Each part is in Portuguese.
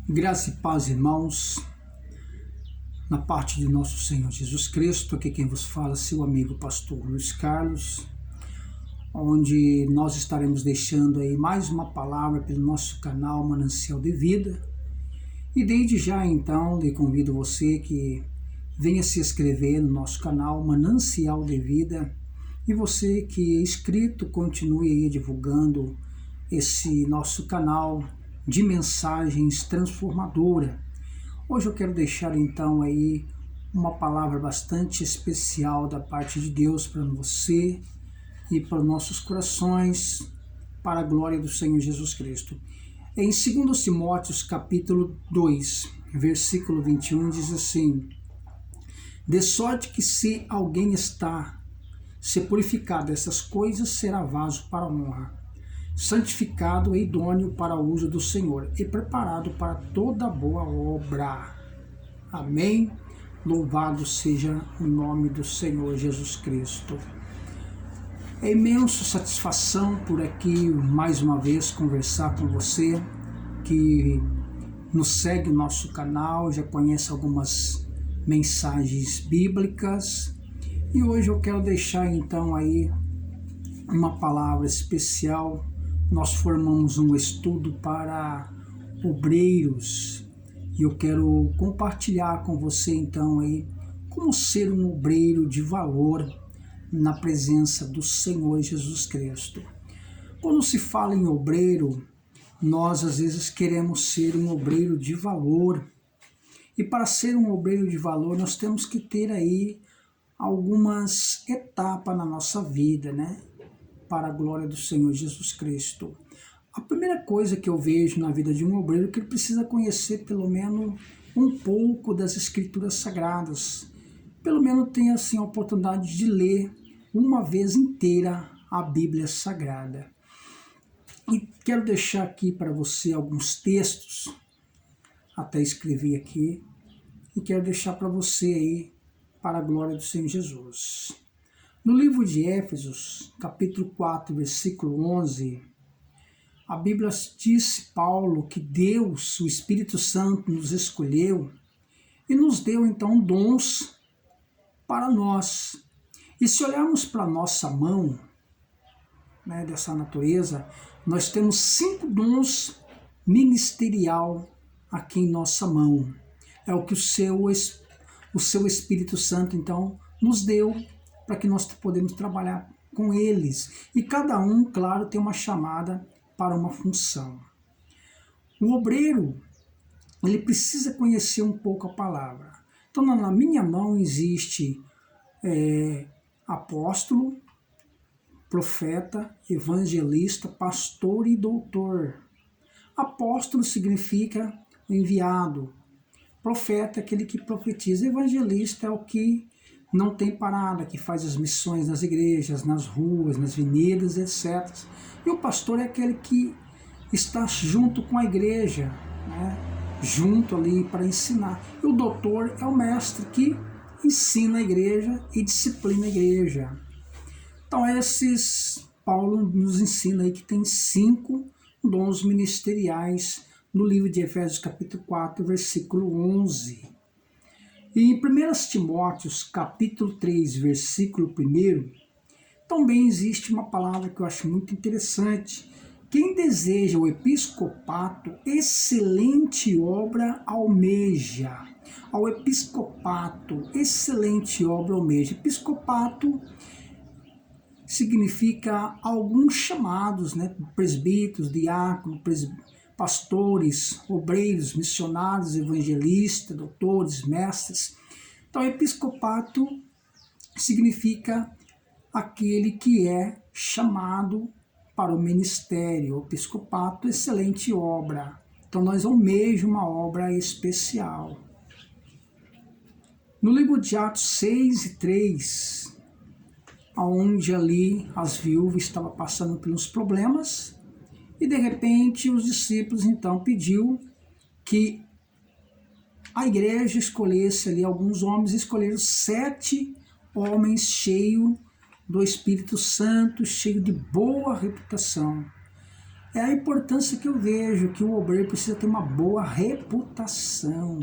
Graça e paz, irmãos, na parte de nosso Senhor Jesus Cristo. Aqui quem vos fala, seu amigo pastor Luiz Carlos, onde nós estaremos deixando aí mais uma palavra pelo nosso canal Manancial de Vida. E desde já então, eu convido você que venha se inscrever no nosso canal Manancial de Vida, e você que é inscrito, continue aí divulgando esse nosso canal de mensagens transformadora. Hoje eu quero deixar então aí uma palavra bastante especial da parte de Deus para você e para nossos corações, para a glória do Senhor Jesus Cristo. Em 2 Timóteo capítulo 2, versículo 21, diz assim: de sorte que se alguém está se purificado dessas coisas, será vaso para a honra, santificado e idôneo para o uso do Senhor e preparado para toda boa obra. Amém? Louvado seja o nome do Senhor Jesus Cristo. É imensa satisfação por aqui mais uma vez conversar com você que nos segue no nosso canal, já conhece algumas mensagens bíblicas, e hoje eu quero deixar então aí uma palavra especial. Nós formamos um estudo para obreiros e eu quero compartilhar com você então aí como ser um obreiro de valor na presença do Senhor Jesus Cristo. Quando se fala em obreiro, nós às vezes queremos ser um obreiro de valor, e para ser um obreiro de valor nós temos que ter aí algumas etapas na nossa vida, né? Para a glória do Senhor Jesus Cristo. A primeira coisa que eu vejo na vida de um obreiro é que ele precisa conhecer pelo menos um pouco das Escrituras Sagradas. Pelo menos tem assim a oportunidade de ler uma vez inteira a Bíblia Sagrada. E quero deixar aqui para você alguns textos, até escrevi aqui, e quero deixar para você aí, para a glória do Senhor Jesus. No livro de Éfesos, capítulo 4, versículo 11, a Bíblia diz, Paulo, que Deus, o Espírito Santo, nos escolheu e nos deu então dons para nós. E se olharmos para a nossa mão, né, dessa natureza, nós temos 5 dons ministerial aqui em nossa mão. É o que o seu Espírito Santo então nos deu, para que nós podemos trabalhar com eles. E cada um, claro, tem uma chamada para uma função. O obreiro, ele precisa conhecer um pouco a palavra. Então, na minha mão existe apóstolo, profeta, evangelista, pastor e doutor. Apóstolo significa enviado. Profeta é aquele que profetiza. Evangelista é o que não tem parada, que faz as missões nas igrejas, nas ruas, nas avenidas, etc. E o pastor é aquele que está junto com a igreja, né? Junto ali para ensinar. E o doutor é o mestre que ensina a igreja e disciplina a igreja. Então Paulo nos ensina aí que tem 5 dons ministeriais no livro de Efésios capítulo 4, versículo 11. E em 1 Timóteo, capítulo 3, versículo 1, também existe uma palavra que eu acho muito interessante. Quem deseja o episcopato, excelente obra almeja. Ao episcopato, excelente obra almeja. Episcopato significa alguns chamados, né? Presbíteros, diáconos, pastores, obreiros, missionários, evangelistas, doutores, mestres. Então, episcopato significa aquele que é chamado para o ministério. O episcopato, excelente obra. Então, nós almejamos uma obra especial. No livro de Atos 6 e 3, onde ali as viúvas estavam passando pelos problemas, e de repente os discípulos então pediu que a igreja escolhesse ali alguns homens, escolheram 7 homens cheios do Espírito Santo, cheios de boa reputação. É a importância que eu vejo, que o obreiro precisa ter uma boa reputação,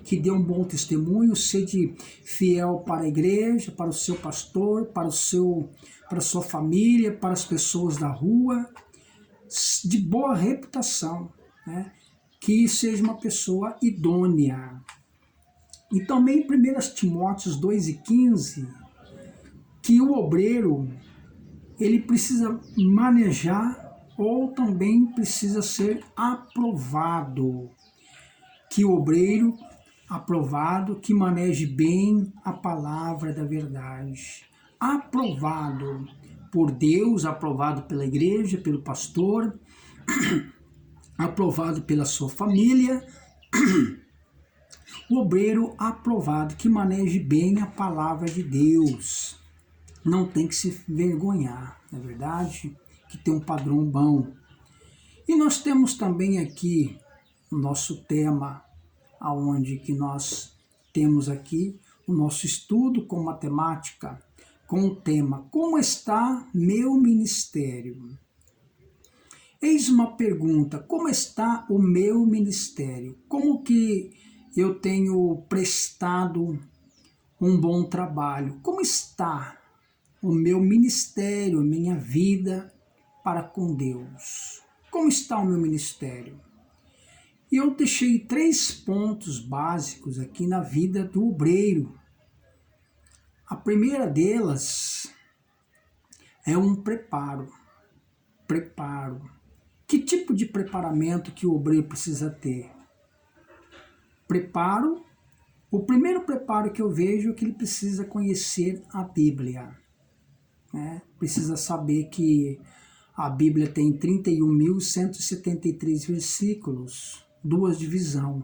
que dê um bom testemunho, seja fiel para a igreja, para o seu pastor, para a sua família, para as pessoas da rua, de boa reputação, né? Que seja uma pessoa idônea. E também em 1 Timóteo 2,15, que o obreiro ele precisa manejar ou também precisa ser aprovado. Que o obreiro aprovado, que maneje bem a palavra da verdade. Aprovado por Deus, aprovado pela igreja, pelo pastor, aprovado pela sua família. O obreiro aprovado, que maneje bem a palavra de Deus. Não tem que se vergonhar, não é verdade? Que tem um padrão bom. E nós temos também aqui o nosso tema, aonde que nós temos aqui o nosso estudo com matemática, com o tema Como está meu ministério? Eis uma pergunta, como está o meu ministério? Como que eu tenho prestado um bom trabalho? Como está o meu ministério, a minha vida para com Deus? Como está o meu ministério? E eu deixei 3 pontos básicos aqui na vida do obreiro. A primeira delas é um preparo. Preparo. Que tipo de preparamento que o obreiro precisa ter? Preparo. O primeiro preparo que eu vejo é que ele precisa conhecer a Bíblia. Né? Precisa saber que a Bíblia tem 31.173 versículos, 2 divisões,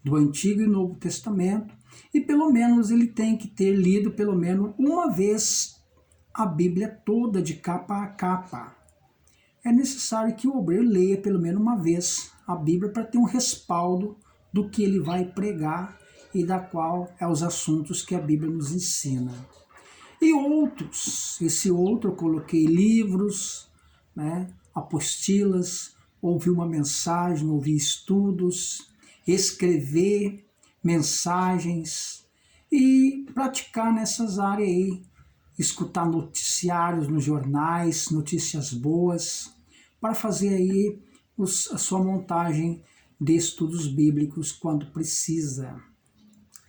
do Antigo e Novo Testamento, e pelo menos ele tem que ter lido pelo menos uma vez a Bíblia toda, de capa a capa. É necessário que o obreiro leia pelo menos uma vez a Bíblia para ter um respaldo do que ele vai pregar e da qual é os assuntos que a Bíblia nos ensina. E outros, esse outro eu coloquei livros, né, apostilas, ouvir uma mensagem, ouvir estudos, escrever mensagens e praticar nessas áreas aí, escutar noticiários nos jornais, notícias boas, para fazer aí a sua montagem de estudos bíblicos quando precisa.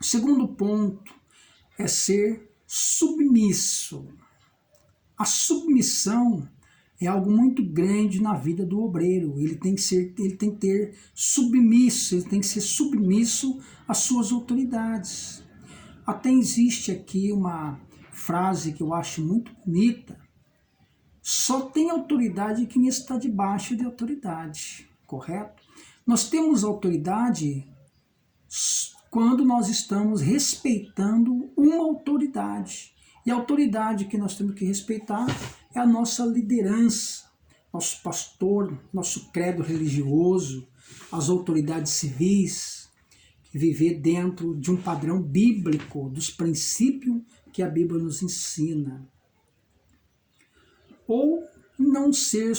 O segundo ponto é ser submisso. A submissão é algo muito grande na vida do obreiro. Ele tem que ser submisso às suas autoridades. Até existe aqui uma frase que eu acho muito bonita: só tem autoridade quem está debaixo de autoridade, correto? Nós temos autoridade quando nós estamos respeitando uma autoridade. E a autoridade que nós temos que respeitar é a nossa liderança, nosso pastor, nosso credo religioso, as autoridades civis, que viver dentro de um padrão bíblico, dos princípios que a Bíblia nos ensina. Ou não ser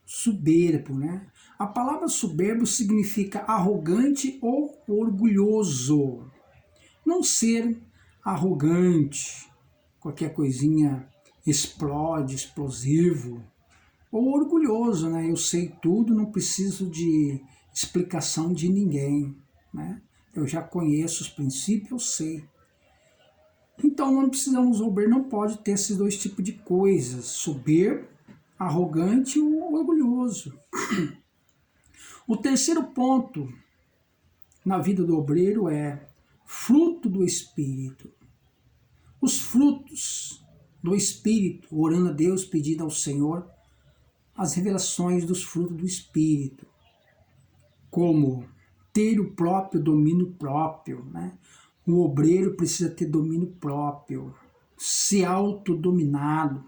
soberbo, né? A palavra soberbo significa arrogante ou orgulhoso. Não ser arrogante, qualquer coisinha explode, explosivo, ou orgulhoso, né? Eu sei tudo, não preciso de explicação de ninguém, né? Eu já conheço os princípios, eu sei. Então não precisamos, o obreiro não pode ter esses 2 tipos de coisas, soberbo, arrogante ou orgulhoso. O terceiro ponto na vida do obreiro é fruto do Espírito. Os frutos do Espírito, orando a Deus, pedindo ao Senhor as revelações dos frutos do Espírito, como ter o próprio domínio próprio, né? O obreiro precisa ter domínio próprio, ser autodominado,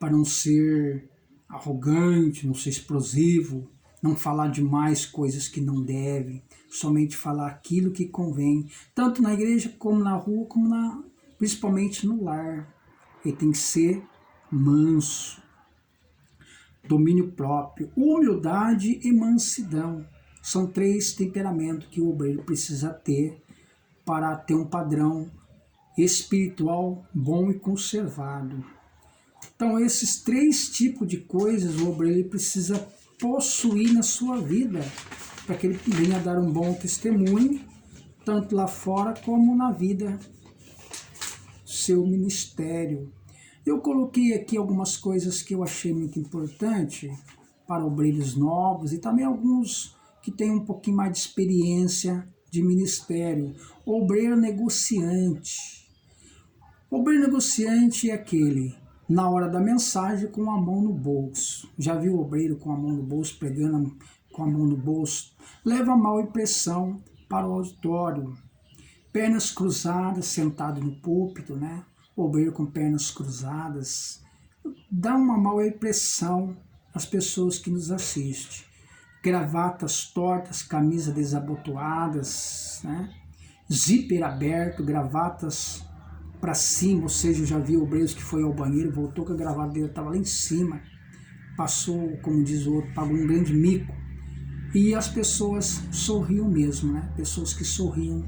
para não ser arrogante, não ser explosivo, não falar demais coisas que não deve, somente falar aquilo que convém, tanto na igreja como na rua, como principalmente no lar. Ele tem que ser manso. domínio próprio, humildade e mansidão. São 3 temperamentos que o obreiro precisa ter para ter um padrão espiritual bom e conservado. Então, esses 3 tipos de coisas o obreiro precisa possuir na sua vida, para que ele venha dar um bom testemunho, tanto lá fora como na vida, seu ministério. Eu coloquei aqui algumas coisas que eu achei muito importante para obreiros novos e também alguns que têm um pouquinho mais de experiência de ministério. Obreiro negociante. Obreiro negociante é aquele, na hora da mensagem, com a mão no bolso. Já viu o obreiro com a mão no bolso, pregando com a mão no bolso? Leva mal impressão para o auditório. Pernas cruzadas, sentado no púlpito, né? Obreiro com pernas cruzadas, dá uma má impressão às pessoas que nos assistem. Gravatas tortas, camisas desabotoadas, né? Zíper aberto, gravatas para cima, ou seja, eu já vi obreiros que foi ao banheiro, voltou com a gravata dele, estava lá em cima, passou, como diz o outro, pagou um grande mico. E as pessoas sorriam mesmo, né? Pessoas que sorriam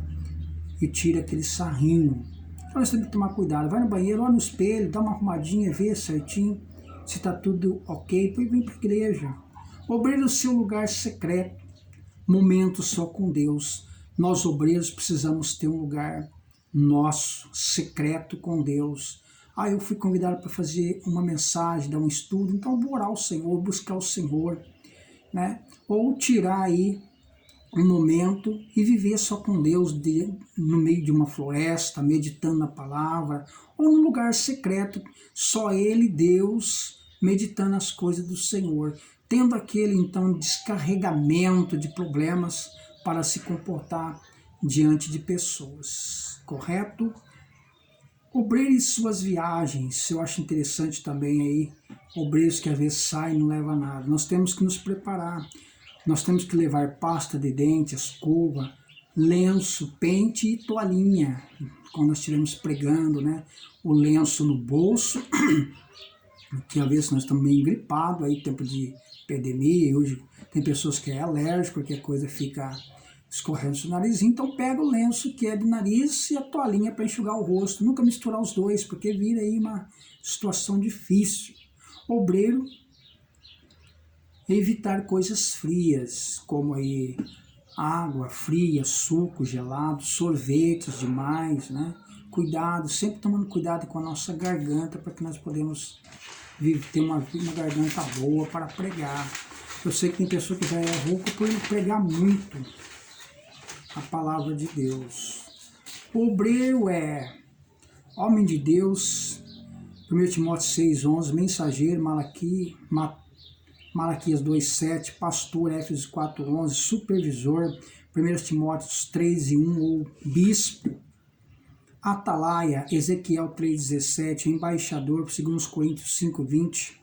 e tiram aquele sarrinho. Então nós temos que tomar cuidado, vai no banheiro, olha no espelho, dá uma arrumadinha, vê certinho se está tudo ok, depois vem para a igreja. Obreiro, seu lugar secreto, momento só com Deus. Nós obreiros precisamos ter um lugar nosso, secreto com Deus. Eu fui convidado para fazer uma mensagem, dar um estudo, então vou orar ao Senhor, buscar o Senhor, né? Ou tirar aí um momento e viver só com Deus no meio de uma floresta, meditando na palavra, ou num lugar secreto, só Ele, Deus, meditando as coisas do Senhor, tendo aquele, então, descarregamento de problemas para se comportar diante de pessoas, correto? Obreiro em suas viagens, eu acho interessante também aí, obreiros que às vezes saem e não levam nada. Nós temos que nos preparar. Nós temos que levar pasta de dente, escova, lenço, pente e toalhinha. Quando nós estivermos pregando, né? O lenço no bolso, que às vezes nós estamos meio gripados, aí tempo de epidemia, e hoje tem pessoas que é alérgico, qualquer coisa fica escorrendo no nariz, então pega o lenço que é do nariz e a toalhinha para enxugar o rosto. Nunca misturar os dois, porque vira aí uma situação difícil. Obreiro, evitar coisas frias, como aí água fria, suco gelado, sorvetes demais, né? Cuidado, sempre tomando cuidado com a nossa garganta, para que nós podemos ter uma garganta boa para pregar. Eu sei que tem pessoa que já é rouca por pregar muito a palavra de Deus. O obreiro é homem de Deus, 1 Timóteo 6,11, mensageiro, Malaquias 2,7, pastor, Éfesos 4,11, supervisor, 1 Timóteo 3,1, ou bispo, atalaia, Ezequiel 3,17, embaixador, 2 Coríntios 5,20,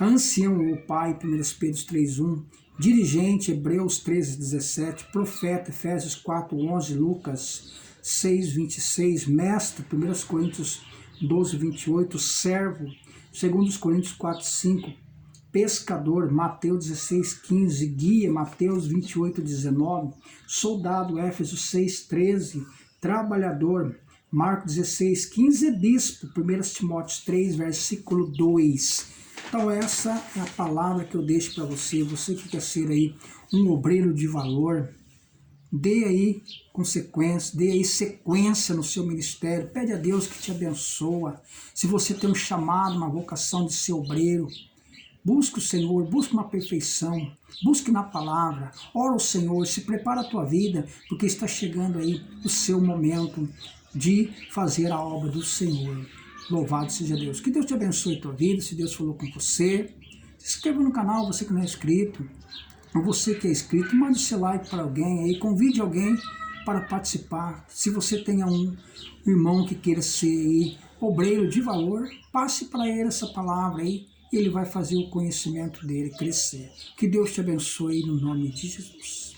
ancião ou pai, 1 Pedro 3,1, dirigente, Hebreus 13,17, profeta, Efésios 4,11, Lucas 6,26, mestre, 1 Coríntios 12,28, servo, 2 Coríntios 4,5, pescador, Mateus 16,15, guia, Mateus 28,19, soldado, Éfesos 6,13, trabalhador, Marcos 16,15, bispo, 1 Timóteo 3, versículo 2. Então essa é a palavra que eu deixo para você, você que quer ser aí um obreiro de valor, dê aí consequência, dê aí sequência no seu ministério, pede a Deus que te abençoa. Se você tem um chamado, uma vocação de ser obreiro, busque o Senhor, busque uma perfeição, busque na palavra, ora ao Senhor, se prepara a tua vida, porque está chegando aí o seu momento de fazer a obra do Senhor. Louvado seja Deus. Que Deus te abençoe a tua vida, se Deus falou com você. Se inscreva no canal, você que não é inscrito. Ou você que é inscrito, mande seu like para alguém aí, convide alguém para participar. Se você tem um irmão que queira ser aí obreiro de valor, passe para ele essa palavra aí, e ele vai fazer o conhecimento dele crescer. Que Deus te abençoe no nome de Jesus.